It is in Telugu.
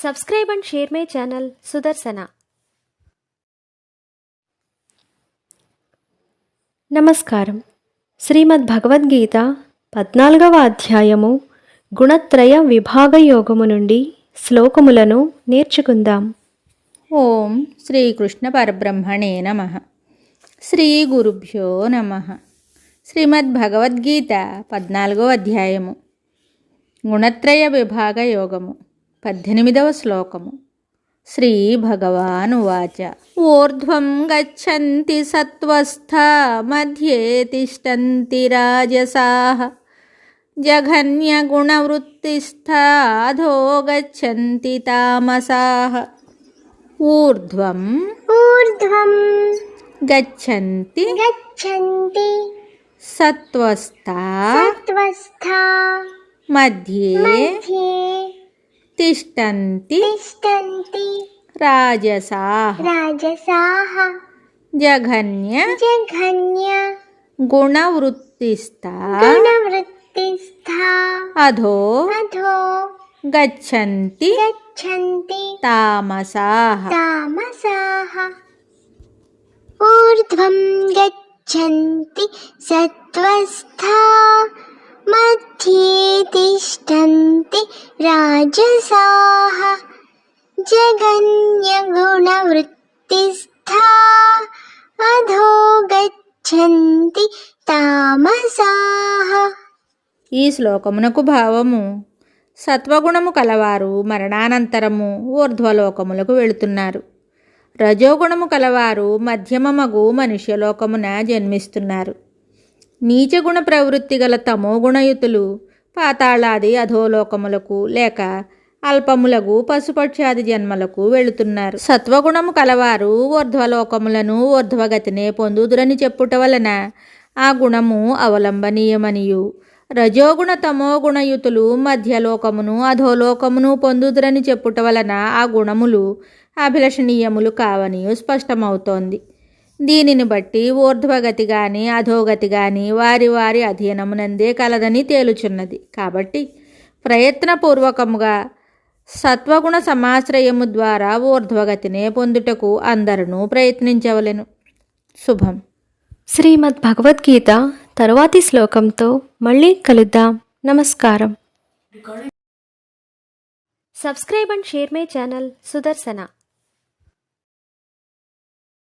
Subscribe and share my channel Sudarsana. నమస్కారం. శ్రీమద్ భగవద్గీత 14వ అధ్యాయము గుణత్రయ విభాగ యోగము నుండి శ్లోకములను నేర్చుకుందాం. ఓం శ్రీకృష్ణ పరబ్రహ్మణే నమః. శ్రీ గురుభ్యో నమః. శ్రీమద్ భగవద్గీత 14వ అధ్యాయము గుణత్రయ విభాగ యోగము 18వ శ్లోకము. శ్రీ భగవానువాచ ఊర్ధ్వం గచ్చంతి సత్వస్థా మధ్యే తిష్టంతి రాజసాః జఘన్యగుణవృత్తిస్థా అధో గచ్చంతి తామసాః. ఊర్ధ్వం గచ్చంతి సత్వస్థా మధ్యే తిష్టంతి రాజసాః జఘన్య గుణవృత్తిస్థా అధో గచ్చంతి తామసాః. ఊర్ధ్వం గచ్చంతి సత్వస్థా మధ్యే తిష్టంతి రాజసాః జఘన్యగుణవృత్తిస్థా అధో గచ్చంతి తామసాః. ఈ శ్లోకమునకు భావము: సత్వగుణము కలవారు మరణానంతరము ఊర్ధ్వలోకములకు వెళుతున్నారు. రజోగుణము కలవారు మధ్యమమగు మనుష్యలోకమున జన్మిస్తున్నారు. నీచగుణ ప్రవృత్తి గల తమోగుణయుతులు పాతాళాది అధోలోకములకు లేక అల్పములగు పశుపక్ష్యాది జన్మలకు వెళుతున్నారు. సత్వగుణము కలవారు ఊర్ధ్వలోకములను ఊర్ధ్వగతినే పొందుదురని చెప్పుట వలన ఆ గుణము అవలంబనీయమనియు, రజోగుణ తమోగుణయుతులు మధ్యలోకమును అధోలోకమును పొందుదురని చెప్పుట వలన ఆ గుణములు అభిలషణీయములు కావనియు స్పష్టమవుతోంది. దీనిని బట్టి ఊర్ధ్వగతి గాని అధోగతి గాని వారి వారి అధీనమునందే కలదని తేలుచున్నది. కాబట్టి ప్రయత్నపూర్వకముగా సత్వగుణ సమాశ్రయము ద్వారా ఊర్ధ్వగతినే పొందుటకు అందరూ ప్రయత్నించవలెను. శుభం. శ్రీమద్ భగవద్గీత తరువాతి శ్లోకంతో మళ్ళీ కలుద్దాం. నమస్కారం. Subscribe and share my channel Sudarsana.